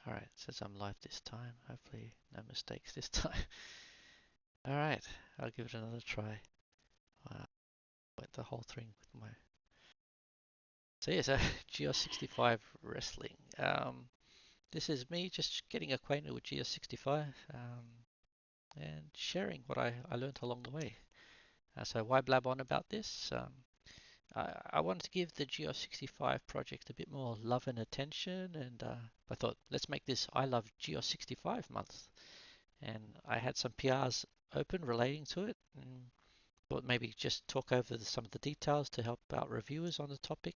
Alright, it says I'm live this time. Hopefully no mistakes this time. Alright, I'll give it another try. Went the whole thing with my... So yeah, so GeoS 65 wrestling. This is me just getting acquainted with GeoS 65 and sharing what I learned along the way. So why blab on about this? I wanted to give the GeoS 65 project a bit more love and attention, and I thought, let's make this I Love GeoS 65 month. And I had some PRs open relating to it, and thought maybe just talk over some of the details to help out reviewers on the topic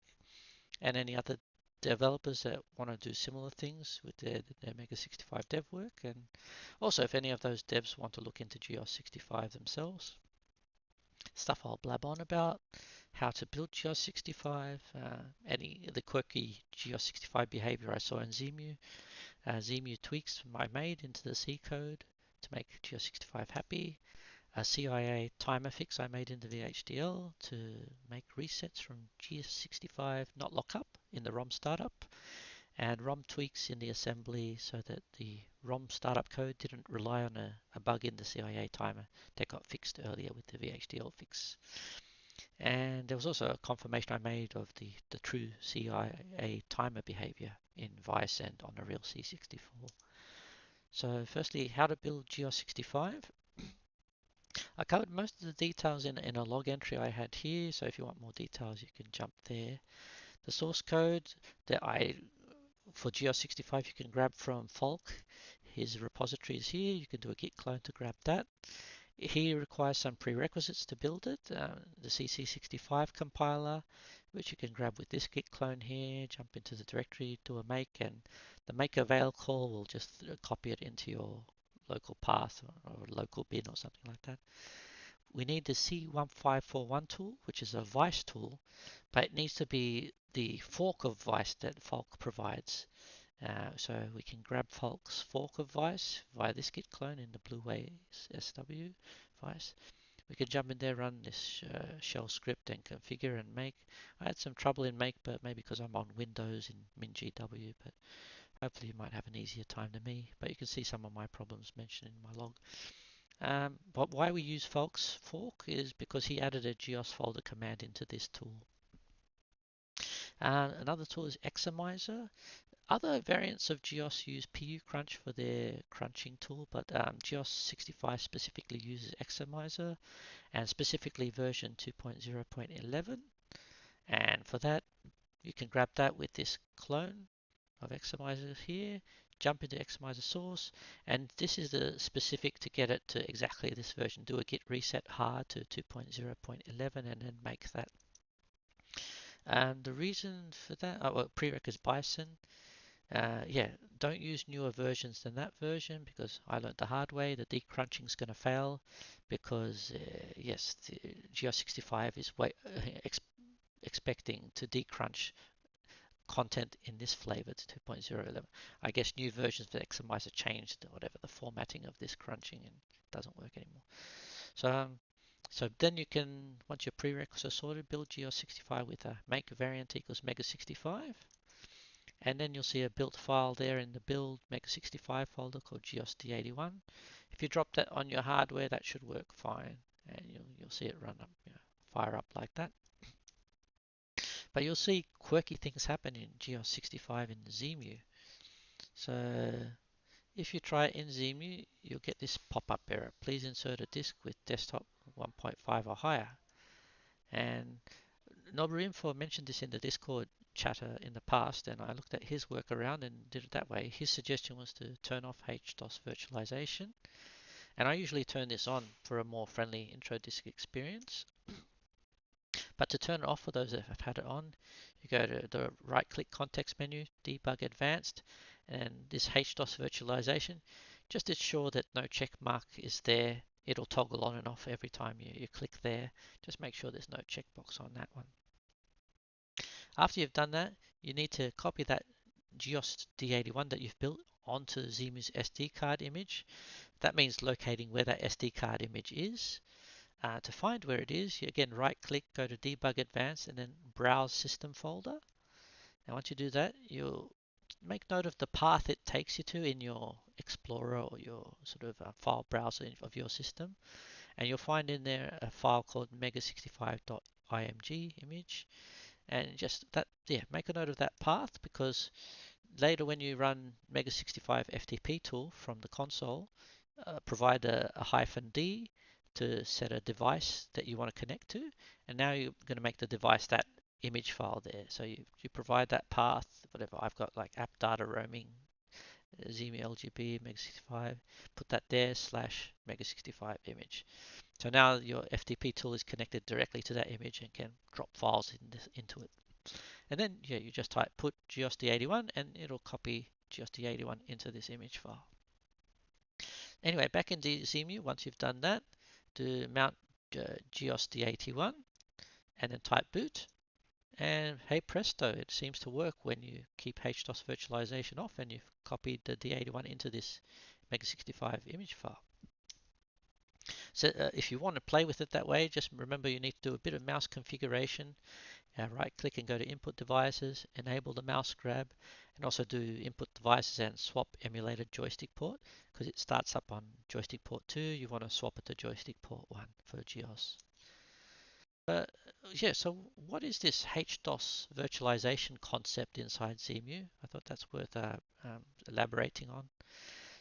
and any other developers that want to do similar things with their Mega 65 dev work, and also if any of those devs want to look into GeoS 65 themselves. Stuff I'll blab on about, how to build GeoS 65, the quirky GeoS 65 behavior I saw in Xemu, Xemu tweaks I made into the C code to make GeoS 65 happy, a CIA timer fix I made into the HDL to make resets from GeoS 65 not lock up in the ROM startup, and ROM tweaks in the assembly so that the ROM startup code didn't rely on a bug in the CIA timer that got fixed earlier with the vhdl fix. And there was also a confirmation I made of the true CIA timer behavior in Vice and on a real C64. So firstly, how to build GeoS 65. I covered most of the details in a log entry I had here, so if you want more details you can jump there. The source code that for GeoS 65 you can grab from Falk. His repository is here, you can do a git clone to grab that. He requires some prerequisites to build it, the CC65 compiler, which you can grab with this git clone here, jump into the directory, do a make, and the make avail call will just copy it into your local path or local bin or something like that. We need the C1541 tool, which is a Vice tool, but it needs to be the fork of Vice that Falk provides. So we can grab Falk's fork of Vice via this git clone in the Blueways SW Vice. We can jump in there, run this shell script and configure and make. I had some trouble in make, but maybe because I'm on Windows in MinGW, but hopefully you might have an easier time than me. But you can see some of my problems mentioned in my log. But why we use Falk's fork is because he added a GEOS folder command into this tool. Another tool is Xemu. Other variants of GEOS use PuCrunch for their crunching tool, but GEOS 65 specifically uses Xemu, and specifically version 2.0.11. And for that, you can grab that with this clone of Xemu here, jump into Xemu source, and this is the specific to get it to exactly this version. Do a git reset hard to 2.0.11 and then make that. And the reason for that, well, prereq is Bison. Yeah, don't use newer versions than that version because I learned the hard way. The decrunching is going to fail because, yes, the GeoS 65 is expecting to decrunch content in this flavor to 2.011. I guess new versions of Xemu changed whatever the formatting of this crunching and it doesn't work anymore. So then you can, once your prereqs are sorted, build GeoS 65 with a make variant equals Mega 65. And then you'll see a built file there in the build Mega 65 folder called GeoS D81. If you drop that on your hardware, that should work fine. And you'll see it run up, fire up like that. But you'll see quirky things happen in GeoS 65 in Xemu. So if you try it in Xemu, you'll get this pop-up error. Please insert a disk with desktop 1.5 or higher. And Noburinfo mentioned this in the Discord chatter in the past, and I looked at his workaround and did it that way. His suggestion was to turn off HDOS Virtualisation, and I usually turn this on for a more friendly intro disk experience. But to turn it off for those that have had it on, you go to the right-click context menu, Debug Advanced, and this HDOS Virtualisation, just ensure that no check mark is there. It'll toggle on and off every time you click there. Just make sure there's no checkbox on that one. After you've done that, you need to copy that GeoS D81 that you've built onto Xemu's SD card image. That means locating where that SD card image is. To find where it is, you again right-click, go to Debug Advanced, and then Browse System Folder. And once you do that, you'll make note of the path it takes you to in your Explorer or your sort of file browser of your system. And you'll find in there a file called mega65.img image. And just that, yeah, make a note of that path, because later when you run Mega65 FTP tool from the console, provide a -d to set a device that you want to connect to, and now you're going to make the device that image file there. So you provide that path, whatever. I've got like app data roaming, Xemu LGB, Mega65, put that there / Mega65 image. So now your FTP tool is connected directly to that image and can drop files into it. And then yeah, you just type put GeosD81 and it'll copy GeosD81 into this image file. Anyway, back in the Xemu, once you've done that, to mount GeosD81 and then type boot. And hey presto, it seems to work when you keep HDOS virtualization off and you've copied the D81 into this Mega65 image file. So if you want to play with it that way, just remember you need to do a bit of mouse configuration. Right click and go to input devices, enable the mouse grab, and also do input devices and swap emulated joystick port, because it starts up on joystick port 2. You want to swap it to joystick port 1 for GEOS. Yeah, so what is this HDOS virtualization concept inside Xemu? I thought that's worth elaborating on.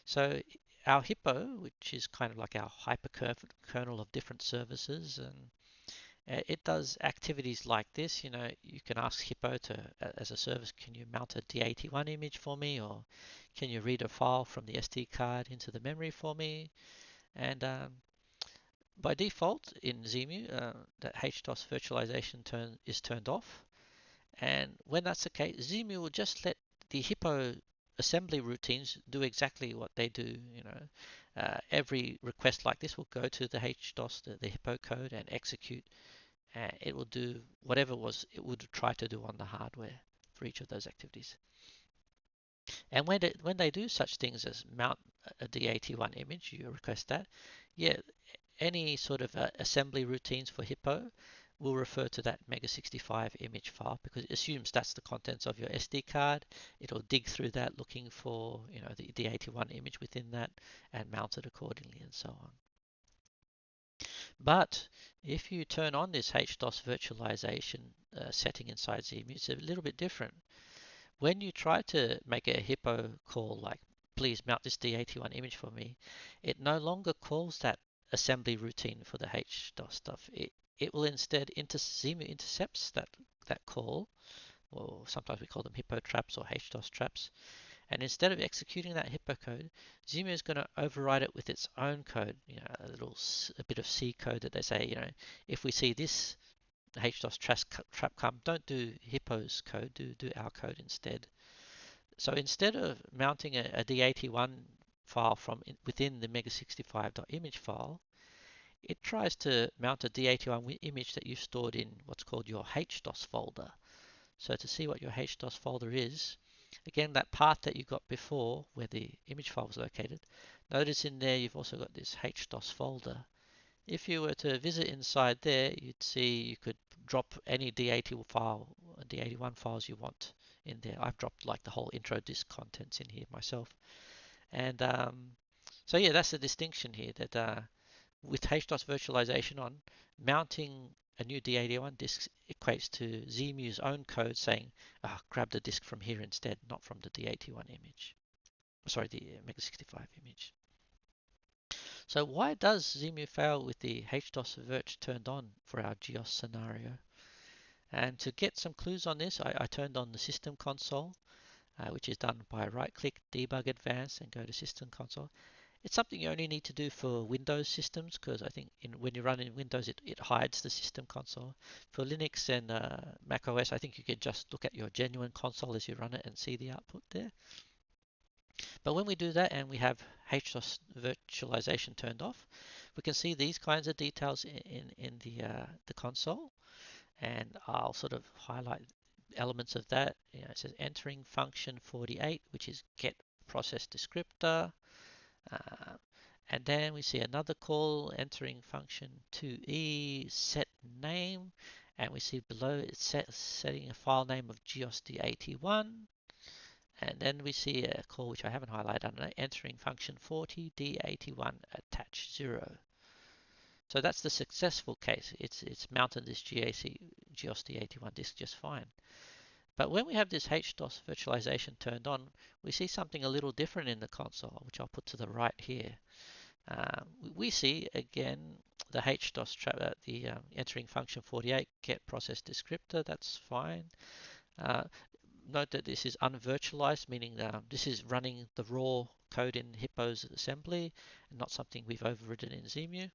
So our Hippo, which is kind of like our hyperkernel of different services, and it does activities like this. You know, you can ask Hippo to, as a service, can you mount a D81 image for me, or can you read a file from the SD card into the memory for me? And by default in Xemu, that HDOS virtualization is turned off. And when that's the case, Xemu will just let the Hippo assembly routines do exactly what they do. You know, every request like this will go to the HDOS, the Hippo code, and execute. And it will do whatever it would try to do on the hardware for each of those activities. And when they do such things as mount a D81 image, you request that, yeah, any sort of assembly routines for Hippo will refer to that Mega65 image file, because it assumes that's the contents of your SD card. It'll dig through that looking for, you know, the D81 image within that and mount it accordingly and so on. But if you turn on this HDOS virtualization setting inside Xemu, it's a little bit different. When you try to make a Hippo call, like please mount this D81 image for me, it no longer calls that assembly routine for the HDOS stuff. It will instead, Xemu intercepts that call, or sometimes we call them Hippo traps or HDOS traps. And instead of executing that Hippo code, Xemu is going to override it with its own code, you know, a bit of C code that they say, you know, if we see this HDOS trap come, don't do Hippo's code, do our code instead. So instead of mounting a D81 file from within the mega65.image file, it tries to mount a D81 image that you've stored in what's called your HDOS folder. So to see what your HDOS folder is, again, that path that you got before where the image file was located, notice in there you've also got this HDOS folder. If you were to visit inside there, you'd see you could drop any D81 files you want in there. I've dropped like the whole intro disk contents in here myself. And so yeah, that's the distinction here, that with HDOS virtualization on, mounting a new D81 disk equates to Xemu's own code saying, grab the disk from here instead, not from the D81 image. Sorry, the Mega65 image. So why does Xemu fail with the HDOS Virt turned on for our GEOS scenario? And to get some clues on this, I turned on the system console, which is done by right-click, debug advanced, and go to system console. It's something you only need to do for Windows systems, because I think when you run in Windows, it hides the system console. For Linux and Mac OS, I think you can just look at your genuine console as you run it and see the output there. But when we do that and we have HDOS virtualization turned off, we can see these kinds of details in the console. And I'll sort of highlight elements of that. You know, it says entering function 48, which is get process descriptor. And then we see another call entering function 2e set name. And we see below it's setting a file name of GeosD81. And then we see a call which I haven't highlighted under entering function 40 D81 attach 0. So that's the successful case. It's mounted this GEOS D81 disk just fine. But when we have this HDOS virtualization turned on, we see something a little different in the console, which I'll put to the right here. We see again the HDOS trap, the entering function 48 get process descriptor. That's fine. Note that this is unvirtualized, meaning this is running the raw code in Hippo's assembly and not something we've overridden in Xemu.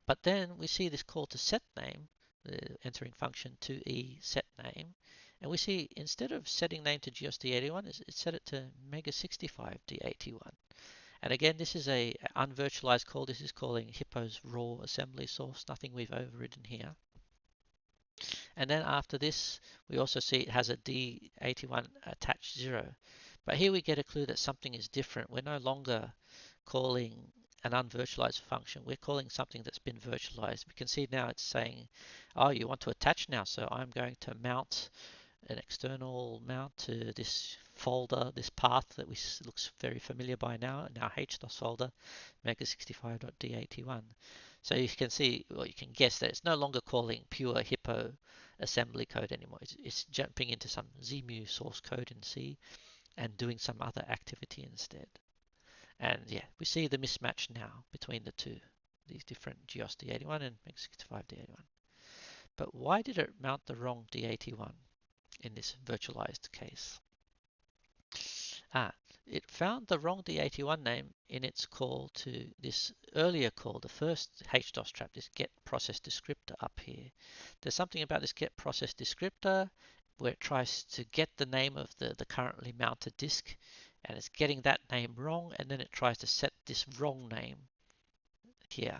But then we see this call to set name, the entering function 2e set name, and we see instead of setting name to GEOS D81, it set it to Mega65 D81. And again, this is a unvirtualized call. This is calling Hippo's raw assembly source, nothing we've overridden here. And then after this, we also see it has a D81 attached 0. But here we get a clue that something is different. We're no longer calling an unvirtualized function. We're calling something that's been virtualized. We can see now it's saying, oh, you want to attach now. So I'm going to mount an external mount to this folder, this path that looks very familiar by now in our HDOS folder, mega65.d81. So you can see, well, you can guess that it's no longer calling pure Hippo assembly code anymore. It's jumping into some Xemu source code in C and doing some other activity instead. And yeah, we see the mismatch now between the two, these different GEOS D81 and mega65 D81. But why did it mount the wrong D81 in this virtualized case? It found the wrong D81 name in its call to this earlier call, the first HDOS trap, this get process descriptor up here. There's something about this get process descriptor where it tries to get the name of the currently mounted disk, and it's getting that name wrong, and then it tries to set this wrong name here.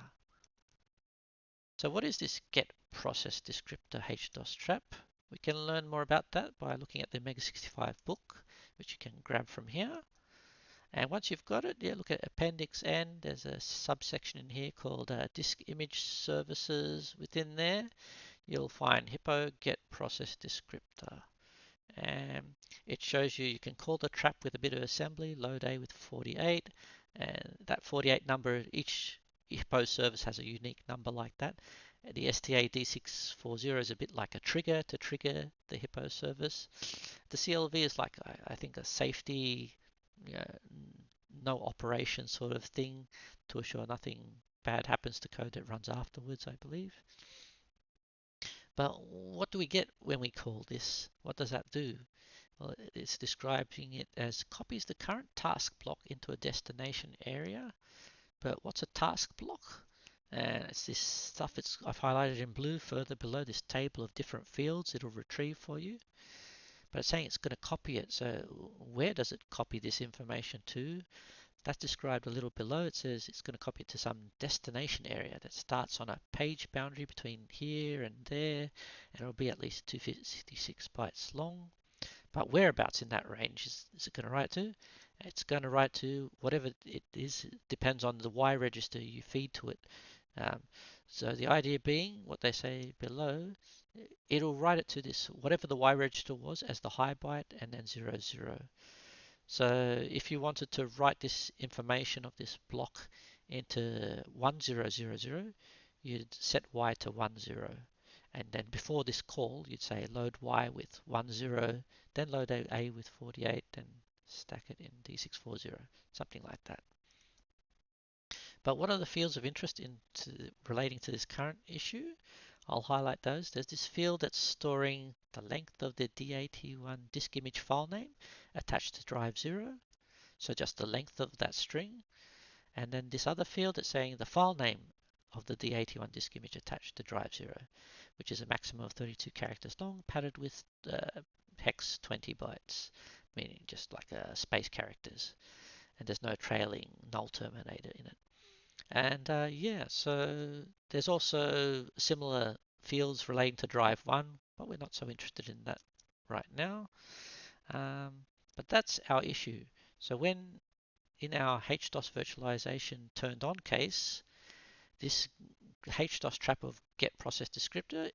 So what is this get process descriptor HDOS trap? We can learn more about that by looking at the Mega65 book, which you can grab from here. And once you've got it, look at Appendix N. There's a subsection in here called Disk Image Services. Within there, you'll find Hippo Get Process Descriptor. And it shows you can call the trap with a bit of assembly, load A with 48. And that 48 number, each Hippo service has a unique number like that. The STA D640 is a bit like a trigger to trigger the Hippo service. The CLV is like, I think, a safety, no operation sort of thing to assure nothing bad happens to code that runs afterwards, I believe. But what do we get when we call this? What does that do? Well, it's describing it as copies the current task block into a destination area. But what's a task block? And it's this stuff I've highlighted in blue further below, this table of different fields it'll retrieve for you. But it's saying it's going to copy it. So where does it copy this information to? That's described a little below. It says it's going to copy it to some destination area that starts on a page boundary between here and there, and it'll be at least 256 bytes long. But whereabouts in that range is it going to write to? It's going to write to whatever it is. It depends on the Y register you feed to it. So the idea being, what they say below, it'll write it to this, whatever the Y register was as the high byte, and then 00. So if you wanted to write this information of this block into 1000, you'd set Y to 10. And then before this call, you'd say load Y with 10, then load A with 48, and stack it in D640, something like that. But what are the fields of interest relating to this current issue? I'll highlight those. There's this field that's storing the length of the D81 disk image file name attached to drive 0. So just the length of that string. And then this other field that's saying the file name of the D81 disk image attached to drive 0, which is a maximum of 32 characters long, padded with hex 20 bytes, meaning just like space characters. And there's no trailing null terminator in it. And yeah, so there's also similar fields relating to drive 1, but we're not so interested in that right now. But that's our issue. So when in our HDOS virtualization turned on case, this HDOS trap of get process descriptor,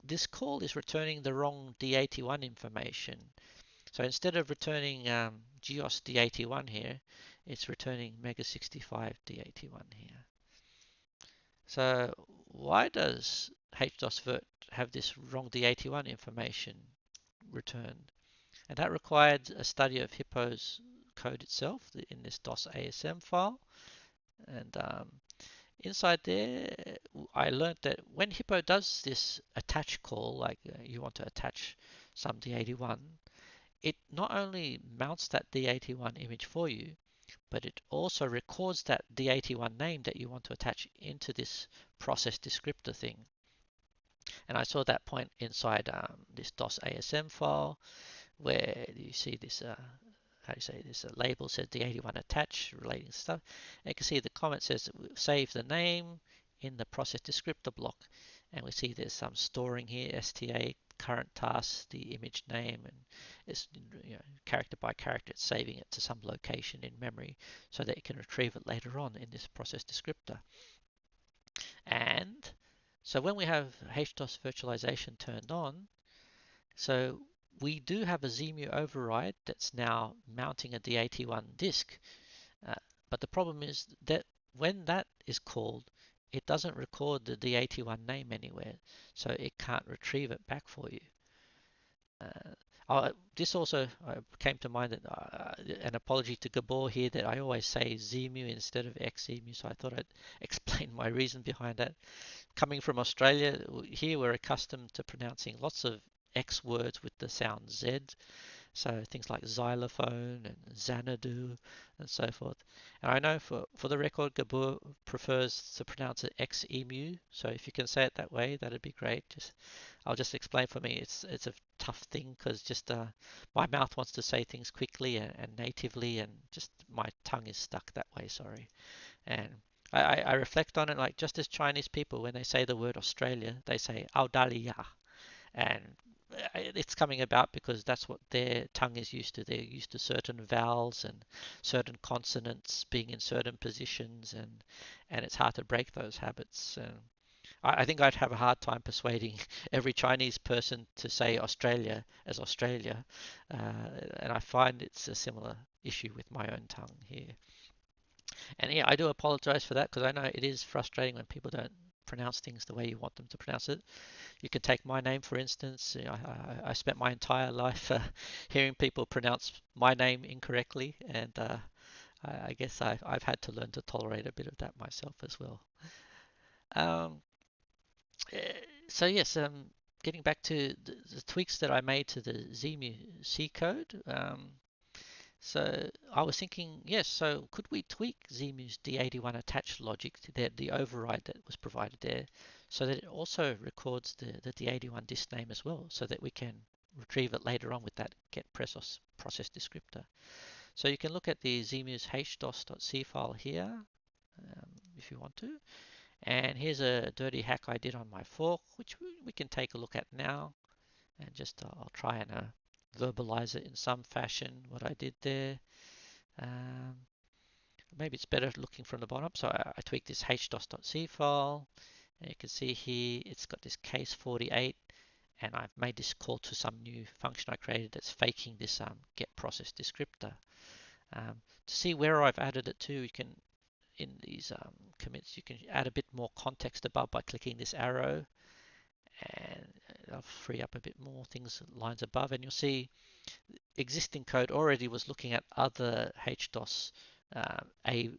this call is returning the wrong D81 information. So instead of returning GEOS D81 here, it's returning Mega65 D81 here. So why does HDOS Virt have this wrong D81 information returned? And that required a study of Hippo's code itself in this DOS ASM file. And inside there, I learned that when Hippo does this attach call, like you want to attach some D81, it not only mounts that D81 image for you, but it also records that D81 name that you want to attach into this process descriptor thing. And I saw that point inside this DOS ASM file where you see this, how do you say this, label says D81 attach relating stuff. And you can see the comment says save the name in the process descriptor block. And we see there's some storing here, STA, current task, the image name, and it's character by character, it's saving it to some location in memory so that you can retrieve it later on in this process descriptor. And so when we have HDOS virtualization turned on, so we do have a Xemu override that's now mounting a D81 disk. But the problem is that when that is called, it doesn't record the D81 name anywhere, so it can't retrieve it back for you. This also came to mind that an apology to Gabor here that I always say Xemu instead of Xemu, so I thought I'd explain my reason behind that. Coming from Australia, here we're accustomed to pronouncing lots of X words with the sound Z. So things like xylophone and Xanadu and so forth. And I know for the record, Gabor prefers to pronounce it Xemu. So if you can say it that way, that'd be great. I'll just explain. For me, it's a tough thing because just my mouth wants to say things quickly and natively, and just my tongue is stuck that way. Sorry. And I reflect on it like just as Chinese people, when they say the word Australia, they say Audalia. And it's coming about because that's what their tongue is used to. They're used to certain vowels and certain consonants being in certain positions, and it's hard to break those habits. And I think I'd have a hard time persuading every Chinese person to say Australia as Australia, and I find it's a similar issue with my own tongue here. And yeah, I do apologize for that because I know it is frustrating when people don't pronounce things the way you want them to pronounce it. You can take my name, for instance. I spent my entire life hearing people pronounce my name incorrectly, and I guess I've had to learn to tolerate a bit of that myself as well. Um, so yes, getting back to the tweaks that I made to the Xemu C code. So I was thinking, yes, so could we tweak Xemu's D81 attach logic to the override that was provided there so that it also records the D81 disk name as well so that we can retrieve it later on with that get process descriptor. So you can look at the Xemu's hdos.c file here if you want to. And here's a dirty hack I did on my fork, which we can take a look at now. And just I'll try and verbalize it in some fashion, what I did there. Maybe it's better looking from the bottom. So I tweaked this hdos.c file, and you can see here it's got this case 48, and I've made this call to some new function I created that's faking this get process descriptor. To see where I've added it to, you can, in these commits, you can add a bit more context above by clicking this arrow, and I'll free up a bit more things lines above, and you'll see existing code already was looking at other HDOS A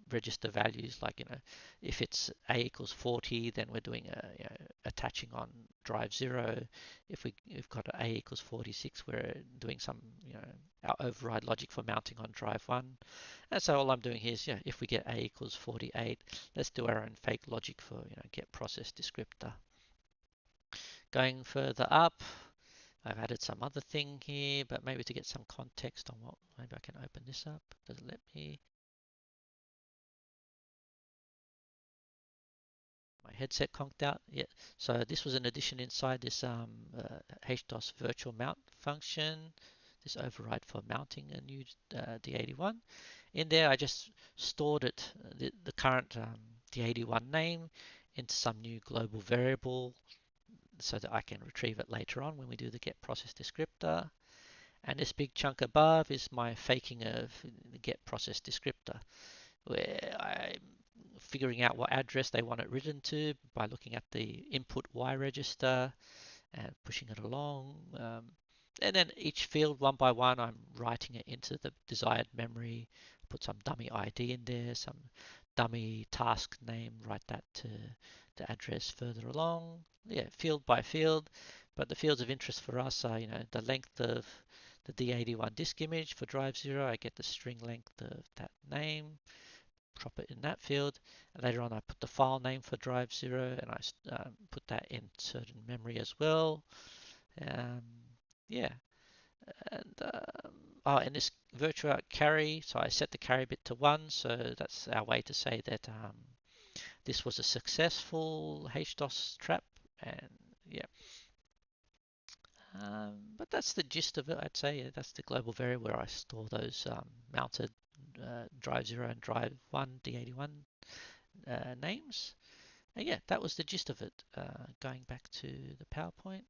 register values, like if it's A equals 40, then we're doing attaching on drive 0. If we've got A equals 46, we're doing some our override logic for mounting on drive 1. And so all I'm doing here is if we get A equals 48, let's do our own fake logic for get process descriptor. Going further up, I've added some other thing here, but maybe to get some context on what, maybe I can open this up. Does it let me? My headset conked out. Yeah. So this was an addition inside this HDOS virtual mount function. This override for mounting a new D81. In there, I just stored it, the current D81 name, into some new global variable so that I can retrieve it later on when we do the get process descriptor. And this big chunk above is my faking of the get process descriptor, where I'm figuring out what address they want it written to by looking at the input Y register and pushing it along. And then each field, one by one, I'm writing it into the desired memory. Put some dummy ID in there, some dummy task name, write that to the address further along. Yeah, field by field. But the fields of interest for us are, the length of the D81 disk image for drive 0. I get the string length of that name, drop it in that field. And later on, I put the file name for drive 0, and I put that in certain memory as well. Um, yeah, and and this virtual carry, so I set the carry bit to 1, so that's our way to say that this was a successful HDOS trap, and yeah. But that's the gist of it, I'd say. That's the global variable where I store those mounted drive 0 and drive 1 D81 names. And yeah, that was the gist of it. Going back to the PowerPoint.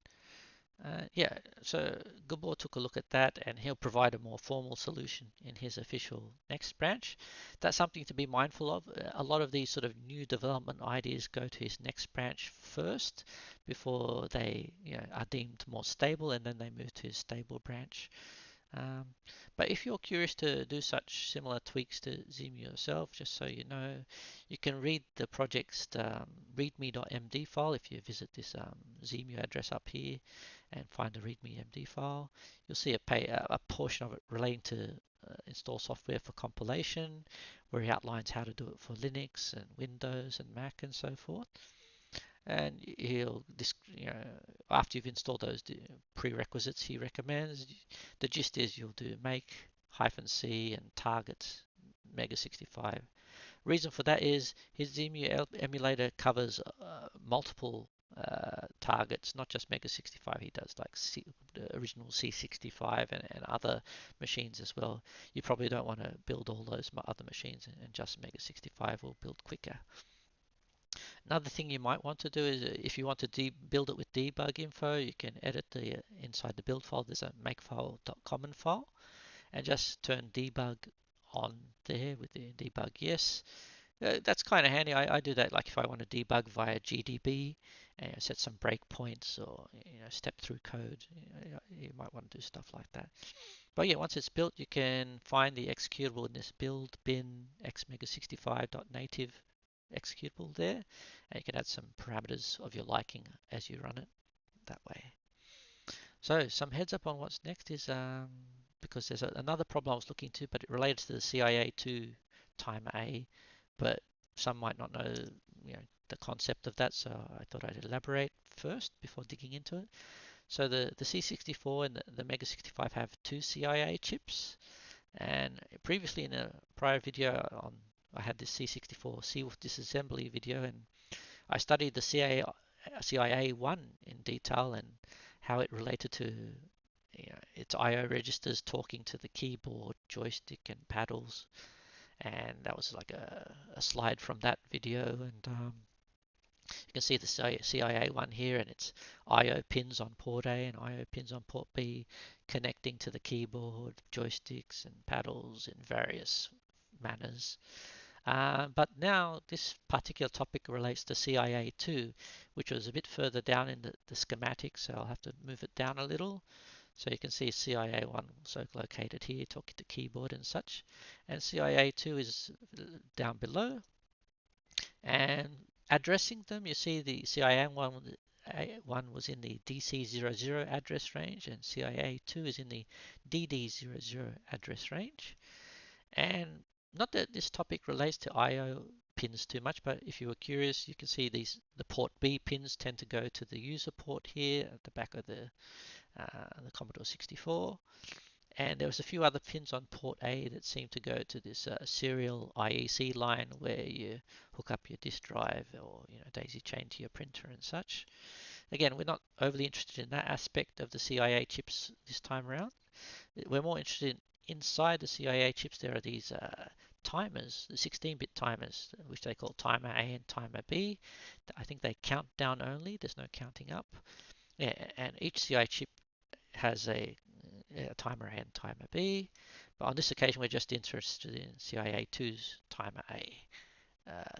Yeah, so Gabor took a look at that, and he'll provide a more formal solution in his official next branch. That's something to be mindful of. A lot of these sort of new development ideas go to his next branch first before they are deemed more stable, and then they move to his stable branch. Um, but if you're curious to do such similar tweaks to Xemu yourself, just so you know, you can read the project's readme.md file if you visit this Xemu address up here and find the readme.md file. You'll see a portion of it relating to install software for compilation, where he outlines how to do it for Linux and Windows and Mac and so forth. And he'll, after you've installed those prerequisites he recommends, the gist is you'll do make -c and target Mega65. Reason for that is his Xemu emulator covers multiple targets, not just Mega65. He does like the original C65 and other machines as well. You probably don't want to build all those other machines, and just Mega65 will build quicker. Another thing you might want to do is if you want to build it with debug info, you can edit the inside the build file. There's a makefile.common file, and just turn debug on there with the debug yes. That's kind of handy. I do that like if I want to debug via GDB and set some breakpoints or step through code. You might want to do stuff like that. But yeah, once it's built, you can find the executable in this build bin xmega65.native executable there, and you can add some parameters of your liking as you run it that way. So some heads up on what's next is because there's another problem I was looking to, but it relates to the CIA2 TimerA, but some might not know the concept of that, so I thought I'd elaborate first before digging into it. So the C64 and the Mega 65 have two CIA chips, and previously in a prior video I had this C64 C with disassembly video, and I studied the CIA1 in detail and how it related to its I/O registers talking to the keyboard, joystick, and paddles. And that was like a slide from that video, and you can see the CIA1 here, and its I/O pins on port A and I/O pins on port B, connecting to the keyboard, joysticks, and paddles in various manners. But now this particular topic relates to CIA2, which was a bit further down in the schematic, so I'll have to move it down a little. So you can see CIA1 so located here, talking to keyboard and such, and CIA2 is down below. And addressing them, you see the CIA1 was in the DC00 address range, and CIA2 is in the DD00 address range. And not that this topic relates to I/O pins too much, but if you were curious, you can see the port B pins tend to go to the user port here at the back of the Commodore 64. And there was a few other pins on port A that seem to go to this serial IEC line where you hook up your disk drive or daisy chain to your printer and such. Again, we're not overly interested in that aspect of the CIA chips this time around. We're more interested in inside the CIA chips. There are these timers, the 16-bit timers, which they call timer A and timer B. I think they count down only. There's no counting up. Yeah, and each CIA chip has timer A and timer B. But on this occasion, we're just interested in CIA2's timer A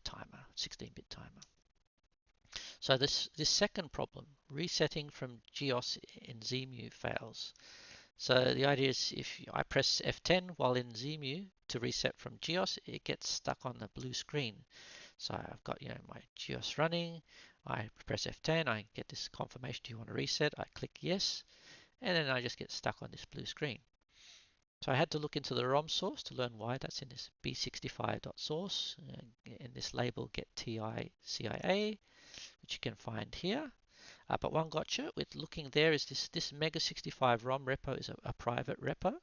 timer, 16-bit timer. So this second problem, resetting from GEOS in Xemu, fails. So the idea is if I press F10 while in Xemu to reset from GEOS, it gets stuck on the blue screen. So I've got my GEOS running, I press F10, I get this confirmation, do you want to reset? I click yes, and then I just get stuck on this blue screen. So I had to look into the ROM source to learn why that's in this b65.source, in this label get TI-CIA, which you can find here. But one gotcha with looking there is this Mega65 ROM repo is a private repo,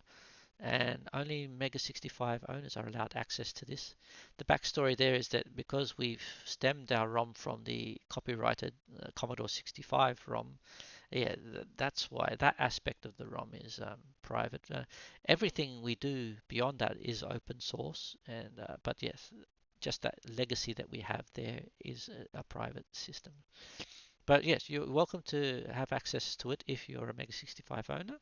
and only Mega65 owners are allowed access to this. The backstory there is that because we've stemmed our ROM from the copyrighted Commodore 65 ROM, yeah, that's why that aspect of the ROM is private. Everything we do beyond that is open source, and but yes, just that legacy that we have there is a private system. But yes, you're welcome to have access to it if you're a Mega65 owner.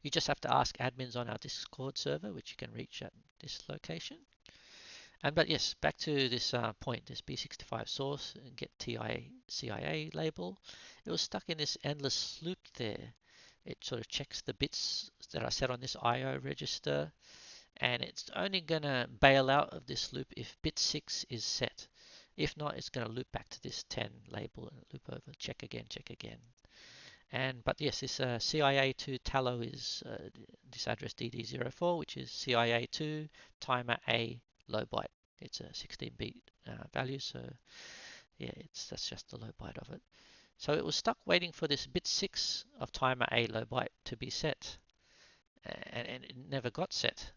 You just have to ask admins on our Discord server, which you can reach at this location. But yes, back to this point, this B65 source and get TI-CIA label. It was stuck in this endless loop there. It sort of checks the bits that are set on this IO register, and it's only going to bail out of this loop if bit 6 is set. If not, it's going to loop back to this 10 label and loop over, check again, check again. But yes, this CIA2 Tallow is this address DD04, which is CIA2 timer A low byte. It's a 16-bit value, so yeah, that's just the low byte of it. So it was stuck waiting for this bit 6 of timer A low byte to be set, and it never got set.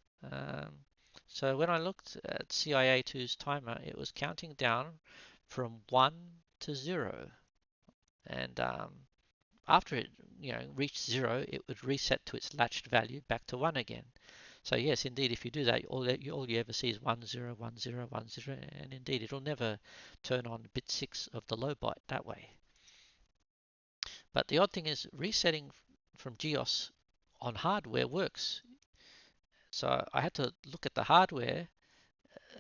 So when I looked at CIA2's timer, it was counting down from 1 to 0, and after it reached 0, it would reset to its latched value back to 1 again. So yes, indeed, if you do that, all you ever see is 1 0 1 0 1 0, and indeed it'll never turn on bit 6 of the low byte that way. But the odd thing is resetting from GEOS on hardware works. So I had to look at the hardware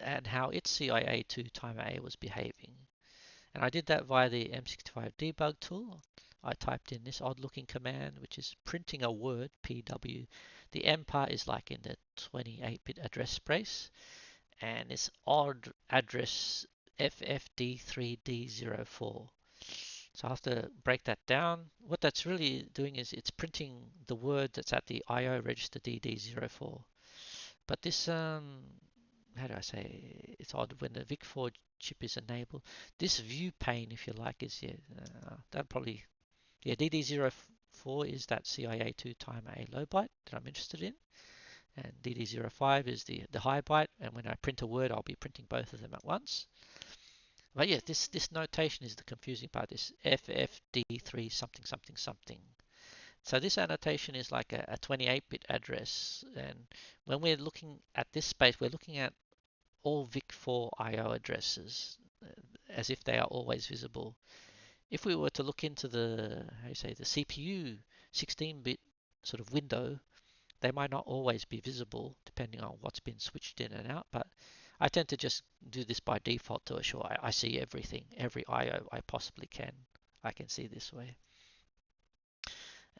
and how its CIA2 timer A was behaving. And I did that via the M65 debug tool. I typed in this odd looking command, which is printing a word, PW. The M part is like in the 28-bit address space, and this odd address FFD3D04. So I have to break that down. What that's really doing is it's printing the word that's at the IO register DD04. But this, how do I say, it's odd when the VIC4 chip is enabled. This view pane, if you like, is, yeah, that probably, yeah, DD04 is that CIA2 timer A low byte that I'm interested in. And DD05 is the high byte. And when I print a word, I'll be printing both of them at once. But yeah, this notation is the confusing part, this FFD3 something something something. So this annotation is like a 28-bit address, and when we're looking at this space, we're looking at all VIC4 IO addresses as if they are always visible. If we were to look into the, how you say, the CPU 16-bit sort of window, they might not always be visible depending on what's been switched in and out, but I tend to just do this by default to assure I see everything, every IO I possibly can. I can see this way.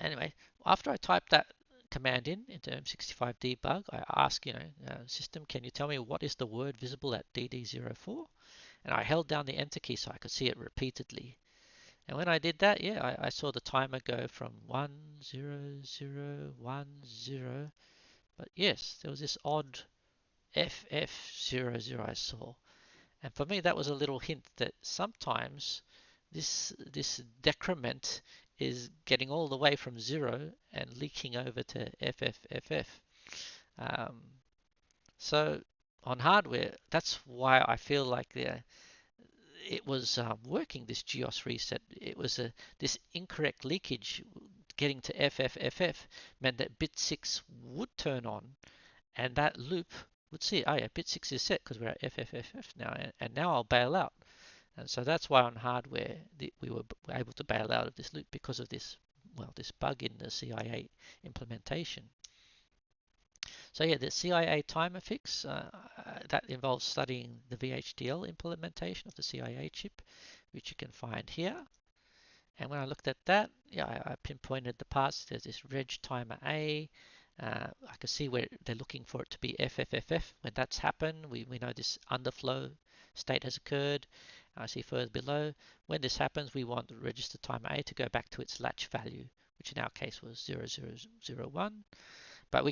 Anyway, after I type that command into M65 debug, I ask, system, can you tell me what is the word visible at DD04? And I held down the enter key so I could see it repeatedly. And when I did that, yeah, I saw the timer go from 1 0 0 1 0. But yes, there was this odd FF00 I saw. And for me, that was a little hint that sometimes this decrement is getting all the way from 0 and leaking over to FFFF. So on hardware, that's why I feel like it was working, this GEOS reset. It was this incorrect leakage getting to FFFF meant that bit 6 would turn on, and that loop would see, oh yeah, bit 6 is set because we're at FFFF now, and now I'll bail out. And so that's why on hardware we were able to bail out of this loop because of this well, this bug in the CIA implementation. So yeah, the CIA timer fix, that involves studying the VHDL implementation of the CIA chip, which you can find here. And when I looked at that, yeah, I pinpointed the parts. There's this reg timer A. I can see where they're looking for it to be FFFF. When that's happened, we know this underflow state has occurred. I see further below, when this happens, we want the register timer A to go back to its latch value, which in our case was 0001. But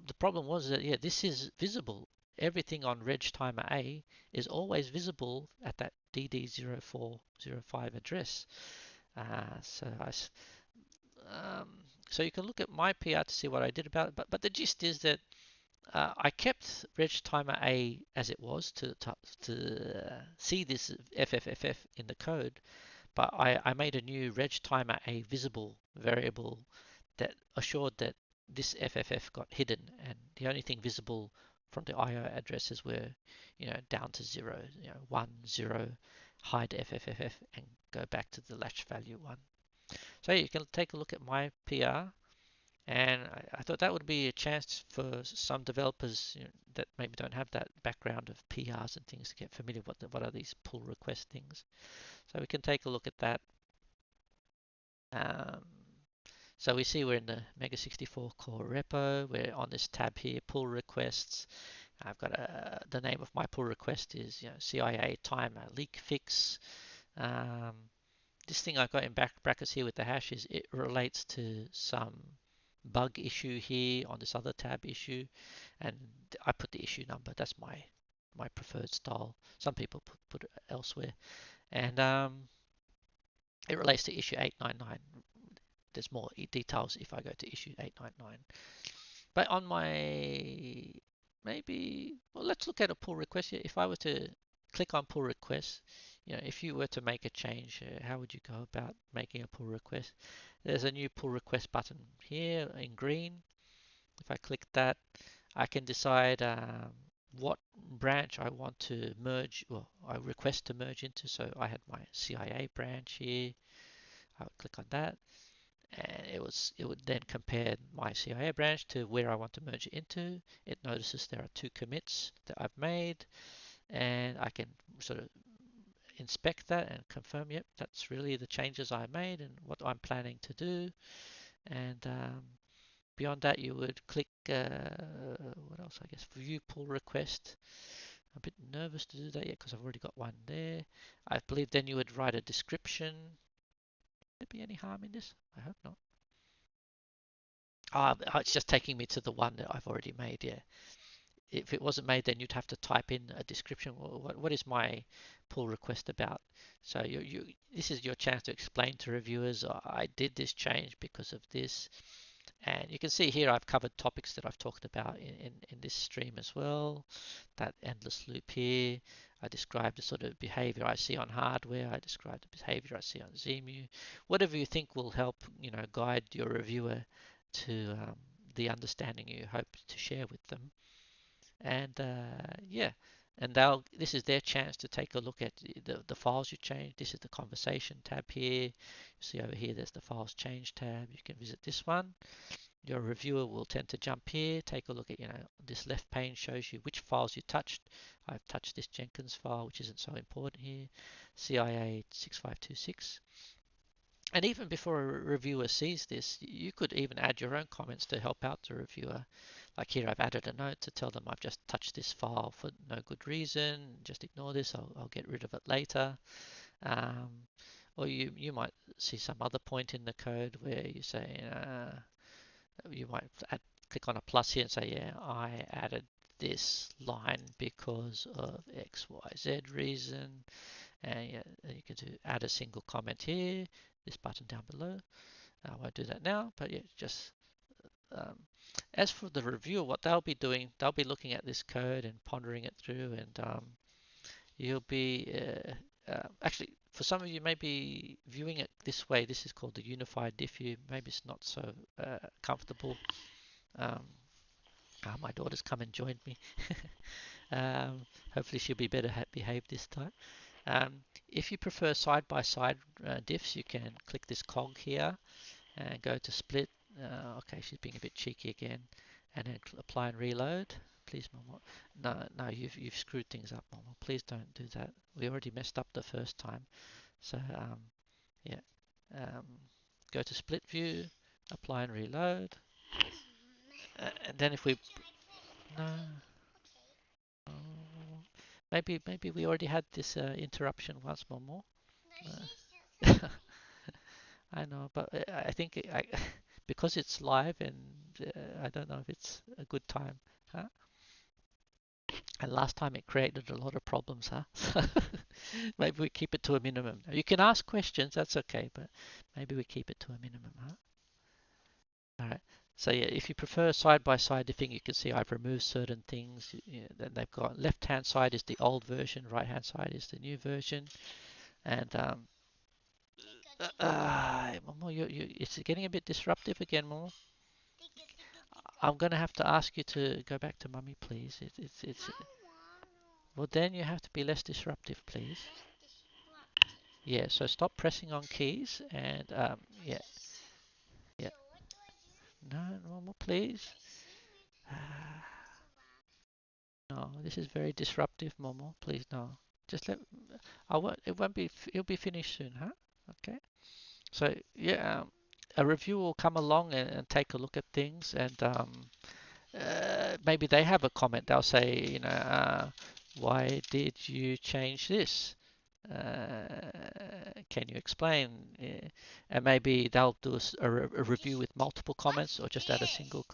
the problem was that, yeah, this is visible. Everything on reg timer A is always visible at that DD0405 address. Uh, so I, um, so you can look at my PR to see what I did about it. But the gist is that I kept reg timer A as it was to see this FFFF in the code, but I made a new reg timer A visible variable that assured that this FFF got hidden, and the only thing visible from the IO addresses were, down to 0, 1, 0, hide FFFF and go back to the latch value 1. So you can take a look at my PR, and I thought that would be a chance for some developers that maybe don't have that background of PRs and things to get familiar with what are these pull request things. So we can take a look at that. Um, so we see we're in the Mega64 core repo. We're on this tab here, pull requests. I've got the name of my pull request is CIA timer leak fix. This thing I've got in brackets here with the hash is it relates to some bug issue here on this other tab issue, and I put the issue number. That's my preferred style. Some people put it elsewhere, and it relates to issue 899. There's more details if I go to issue 899. But on my let's look at a pull request here. If I were to click on pull request, if you were to make a change, how would you go about making a pull request? There's a new pull request button here in green. If I click that, I can decide what branch I want to merge, well, I request to merge into. So I had my CIA branch here. I would click on that, and it would then compare my CIA branch to where I want to merge it into. It notices there are 2 commits that I've made, and I can sort of inspect that and confirm, yep, that's really the changes I made and what I'm planning to do. And beyond that, you would click, what else, I guess, view pull request. I'm a bit nervous to do that yet because I've already got one there. I believe then you would write a description. Would there be any harm in this? I hope not. It's just taking me to the one that I've already made, yeah. If it wasn't made, then you'd have to type in a description. What is my pull request about? So this is your chance to explain to reviewers, I did this change because of this. And you can see here I've covered topics that I've talked about in this stream as well. That endless loop here. I described the sort of behavior I see on hardware. I described the behavior I see on Xemu. Whatever you think will help, guide your reviewer to the understanding you hope to share with them. And yeah, and this is their chance to take a look at the files you changed. This is the conversation tab here. You see over here there's the files change tab. You can visit this one. Your reviewer will tend to jump here, take a look at, this left pane shows you which files you touched. I've touched this Jenkins file, which isn't so important here, CIA 6526. And even before a reviewer sees this, you could even add your own comments to help out the reviewer. Like here, I've added a note to tell them I've just touched this file for no good reason. Just ignore this. I'll get rid of it later. Or you might see some other point in the code where you say, you might click on a plus here and say, yeah, I added this line because of X, Y, Z reason. And yeah, you can add a single comment here, this button down below. I won't do that now, but yeah, just as for the reviewer, what they'll be doing, they'll be looking at this code and pondering it through, and you'll be actually, for some of you may be viewing it this way. This is called the unified diff view. Maybe it's not so comfortable. My daughter's come and joined me. Hopefully she'll be better behaved this time. If you prefer side-by-side diffs, you can click this cog here, and go to split. Okay, she's being a bit cheeky again, and then apply and reload. Please, Momo. No, you've screwed things up, Momo. Please don't do that. We already messed up the first time. So yeah, um, go to split view, apply and reload, and then if we no, oh, maybe we already had this interruption once, Momo. I know, but I think because it's live and I don't know if it's a good time, huh? And last time it created a lot of problems, huh? Maybe we keep it to a minimum. You can ask questions, that's okay, but maybe we keep it to a minimum, huh? All right. So yeah, if you prefer side-by-side diffing, you can see I've removed certain things. Then they've got left-hand side is the old version, right-hand side is the new version, and Momo, it's getting a bit disruptive again, Momo. I'm gonna have to ask you to go back to mummy, please. It's well, then you have to be less disruptive, please. Yeah, so stop pressing on keys and yeah, yeah. No, Momo, please. No, this is very disruptive, Momo. Please, no. Just let. I won't. It won't be. It'll be finished soon, huh? Okay. So yeah, a review will come along and take a look at things, and maybe they have a comment. They'll say, why did you change this? Can you explain? And maybe they'll do a review with multiple comments or just add a single.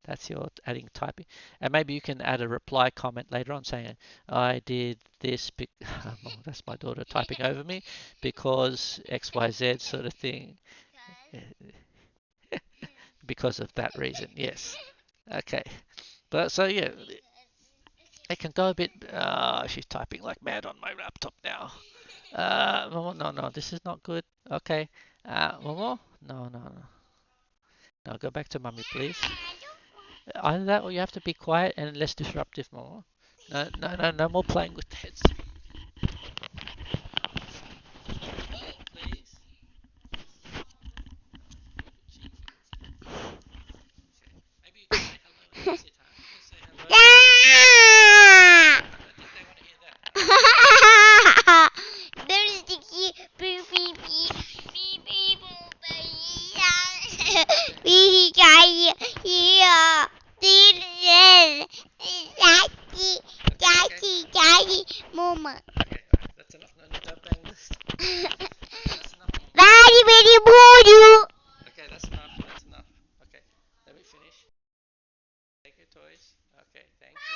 That's your adding typing. And maybe you can add a reply comment later on saying, I did this, oh, that's my daughter typing over me, because XYZ sort of thing. Because of that reason, yes. Okay. But so yeah, it can go a bit. She's typing like mad on my laptop now. Momo, no, this is not good. Okay. Momo, no. No, go back to mummy, please. Either that or you have to be quiet and less disruptive, Momo. No more playing with the headset. Please. Maybe you can say hello and that's it, huh? You can say hello. I don't think they want to hear that. There's the key. Beep, beep, beep. Beep, beep, boop, beep. Beep, guy. Yeah. Daddy, Mama. Okay, that's enough. No, don't bang this. That's enough, Mom. Daddy, very bored you. Okay, that's enough. That's enough. Okay, let me finish. Take your toys. Okay, thank you.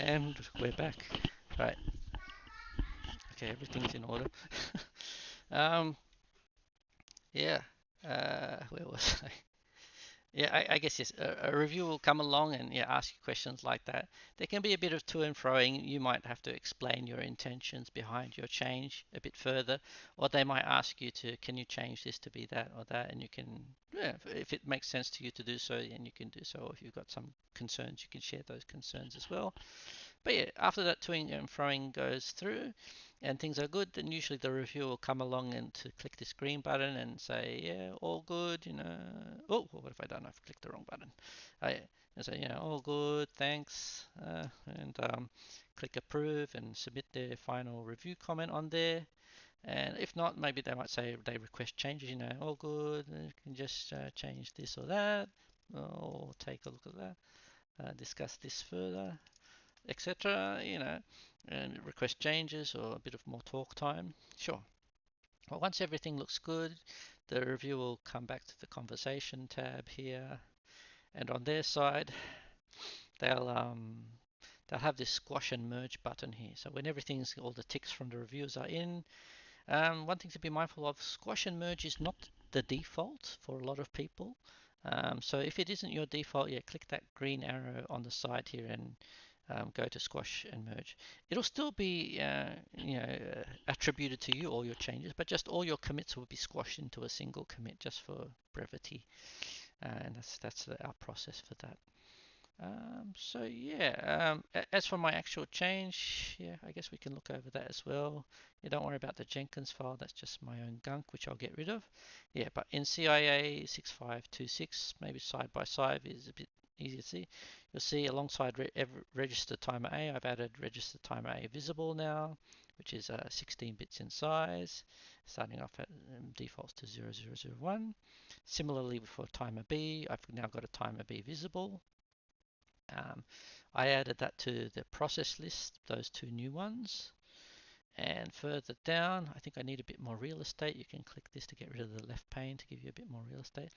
Okay. And we're back. Right. Okay, everything's in order. um, yeah. Where was I? Yeah, I guess yes. A review will come along and yeah, ask you questions like that. There can be a bit of to and froing. You might have to explain your intentions behind your change a bit further, or they might ask you to, can you change this to be that or that, and you can, yeah, if it makes sense to you to do so, and you can do so. If you've got some concerns, you can share those concerns as well. But yeah, after that toing and froing goes through and things are good, then usually the reviewer will come along and to click this green button and say, yeah, all good, Oh, what have I done? I've clicked the wrong button. And say, all good, thanks. And click approve and submit their final review comment on there. And if not, maybe they might say they request changes, all good, you can just change this or that, or take a look at that, discuss this further, etc. And request changes or a bit of more talk time. Sure. Well, once everything looks good, the review will come back to the conversation tab here, and on their side, they'll they'll have this squash and merge button here. So when all the ticks from the reviews are in, one thing to be mindful of: squash and merge is not the default for a lot of people. So if it isn't your default, yeah, click that green arrow on the side here and go to squash and merge. It'll still be attributed to you, all your changes, but just all your commits will be squashed into a single commit just for brevity. And that's our process for that. So yeah, as for my actual change, yeah, I guess we can look over that as well. Yeah, don't worry about the Jenkins file, that's just my own gunk, which I'll get rid of. Yeah, but in CIA 6526, maybe side by side is a bit easier to see. You'll see alongside register timer A, I've added register timer A visible now, which is 16 bits in size, starting off at defaults to 0001. Similarly for timer B, I've now got a timer B visible. I added that to the process list, those two new ones. And further down, I think I need a bit more real estate. You can click this to get rid of the left pane to give you a bit more real estate.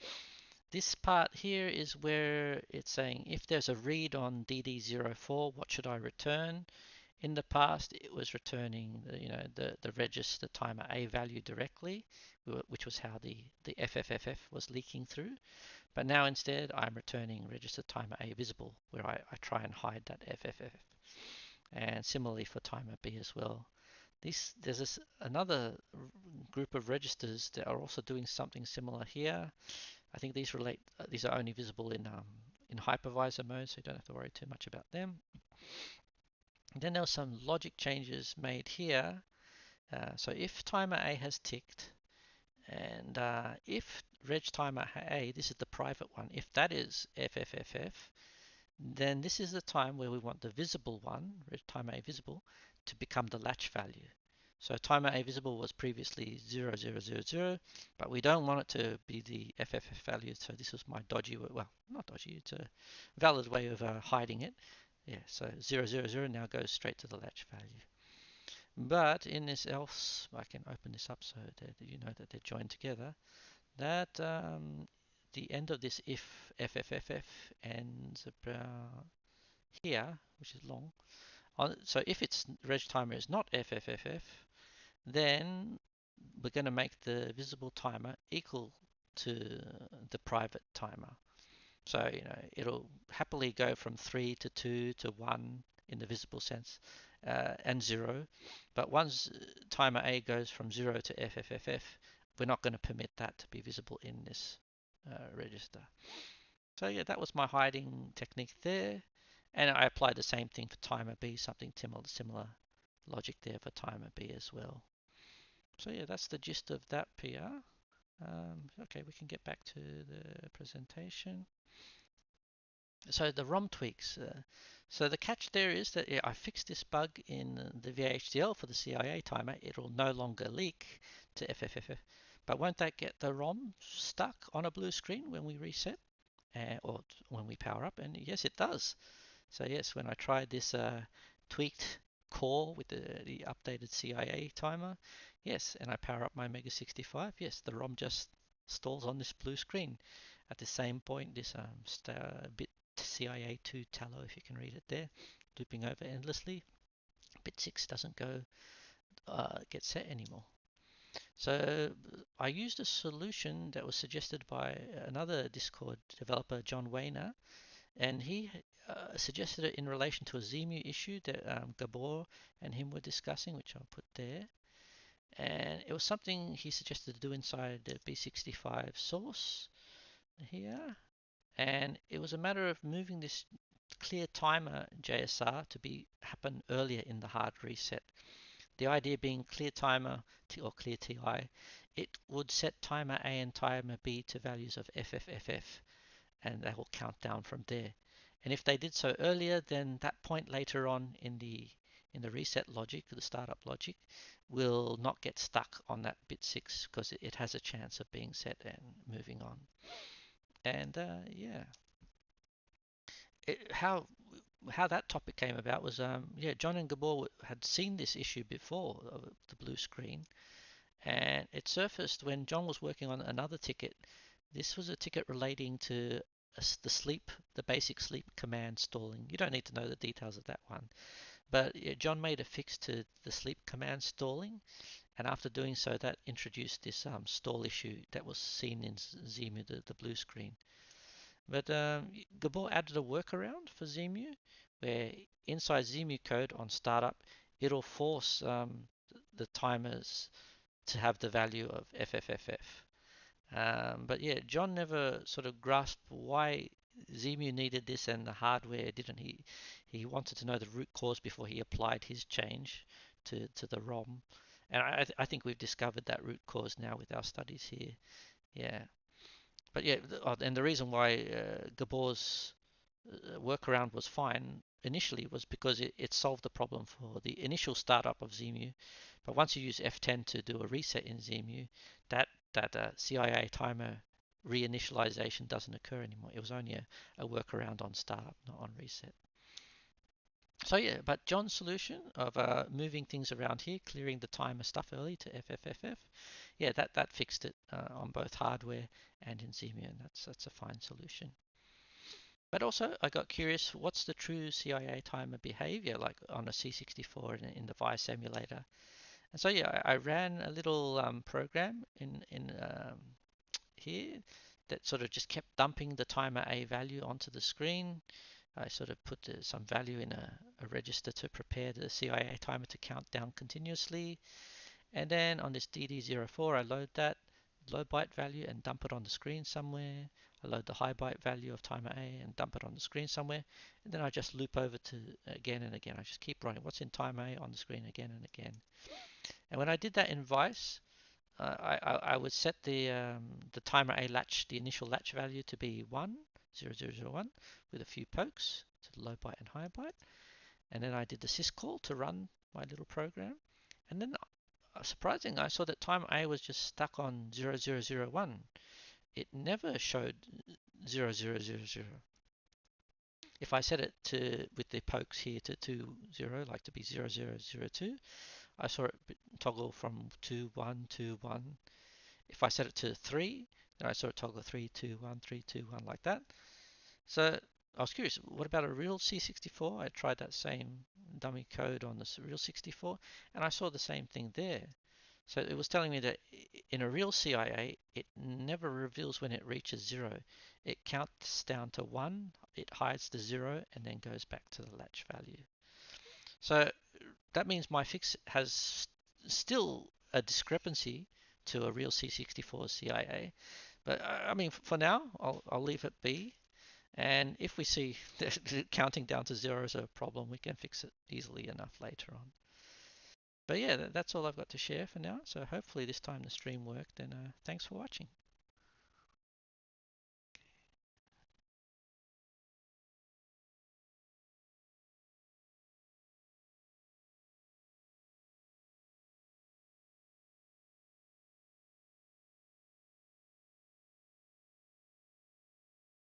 This part here is where it's saying if there's a read on DD04, what should I return? In the past, it was returning the register timer A value directly, which was how the FFFF was leaking through. But now instead I'm returning register timer A visible, where I try and hide that FFF. And similarly for timer B as well. There's another group of registers that are also doing something similar here. I think these are only visible in hypervisor mode, so you don't have to worry too much about them. And then there were some logic changes made here. So if timer A has ticked, and if reg timer A, this is the private one, if that is FFFF, then this is the time where we want the visible one, reg timer A visible, to become the latch value. So timer A visible was previously 0000, but we don't want it to be the FFF value, so this was my dodgy, well, not dodgy, it's a valid way of hiding it. Yeah, so 000 now goes straight to the latch value. But in this else, I can open this up so that you know that they're joined together, that the end of this if FFFF ends about here, which is long. So if its reg timer is not FFFF, then we're going to make the visible timer equal to the private timer. So, it'll happily go from 3 to 2 to 1 in the visible sense, and 0. But once timer A goes from 0 to FFFF, we're not going to permit that to be visible in this register. So yeah, that was my hiding technique there. And I applied the same thing for timer B, something similar logic there for timer B as well. So yeah, that's the gist of that PR. Okay, we can get back to the presentation. So the ROM tweaks. So the catch there is that I fixed this bug in the vhdl for the CIA timer. It'll no longer leak to FFFF. But won't that get the ROM stuck on a blue screen when we reset? Or when we power up? And yes, it does. So yes, when I tried this tweaked core with the updated CIA timer, yes, and I power up my Mega 65, yes, the ROM just stalls on this blue screen. At the same point, this bit CIA2 tallow, if you can read it there, looping over endlessly. Bit 6 doesn't get set anymore. So I used a solution that was suggested by another Discord developer, John Wayner, and he suggested it in relation to a Xemu issue that Gabor and him were discussing, which I'll put there. And it was something he suggested to do inside the B65 source here. And it was a matter of moving this clear timer JSR to happen earlier in the hard reset. The idea being clear timer or clear TI, it would set timer A and timer B to values of FFFF, and that will count down from there. And if they did so earlier, then that point later on in the reset logic, the startup logic, will not get stuck on that bit 6 because it has a chance of being set and moving on. And yeah, how that topic came about was yeah, John and Gabor had seen this issue before of the blue screen, and it surfaced when John was working on another ticket. This was a ticket relating to the basic sleep command stalling. You don't need to know the details of that one, but yeah, John made a fix to the sleep command stalling, and after doing so, that introduced this stall issue that was seen in Xemu, the blue screen. But Gabor added a workaround for Xemu, where inside Xemu code on startup, it'll force the timers to have the value of FFFF. But yeah, John never sort of grasped why Xemu needed this and the hardware didn't. He wanted to know the root cause before he applied his change to the ROM. And I think we've discovered that root cause now with our studies here. Yeah. But yeah, and the reason why Gabor's workaround was fine initially was because it solved the problem for the initial startup of Xemu. But once you use F10 to do a reset in Xemu, that CIA timer reinitialization doesn't occur anymore. It was only a workaround on startup, not on reset. So yeah, but John's solution of moving things around here, clearing the timer stuff early to FFFF, yeah, that fixed it on both hardware and in Xemu, and that's a fine solution. But also, I got curious, what's the true CIA timer behavior like on a C64 in the VICE emulator? And so yeah, I ran a little program in here that sort of just kept dumping the timer A value onto the screen. I sort of put some value in a register to prepare the CIA timer to count down continuously. And then on this DD04, I load that low byte value and dump it on the screen somewhere. I load the high byte value of timer A and dump it on the screen somewhere. And then I just loop over to again and again. I just keep running what's in timer A on the screen again and again. And when I did that in VICE, I would set the timer A latch, the initial latch value to be 1, 0001 with a few pokes to the low byte and high byte. And then I did the syscall to run my little program. And then surprisingly, I saw that timer A was just stuck on 0001. It never showed 0000. If I set it to with the pokes here to 20, like to be 0002, I saw it toggle from 21, 21. If I set it to 3, then I saw it toggle 3, 2, 1, 3, 2, 1 like that. So I was curious, what about a real C64? I tried that same dummy code on this real 64, and I saw the same thing there. So it was telling me that in a real CIA, it never reveals when it reaches 0. It counts down to 1, it hides the 0, and then goes back to the latch value. So that means my fix has still a discrepancy to a real C64 CIA. But I mean, for now, I'll leave it be. And if we see that counting down to 0 is a problem, we can fix it easily enough later on. But yeah, that's all I've got to share for now. So hopefully this time the stream worked, and thanks for watching.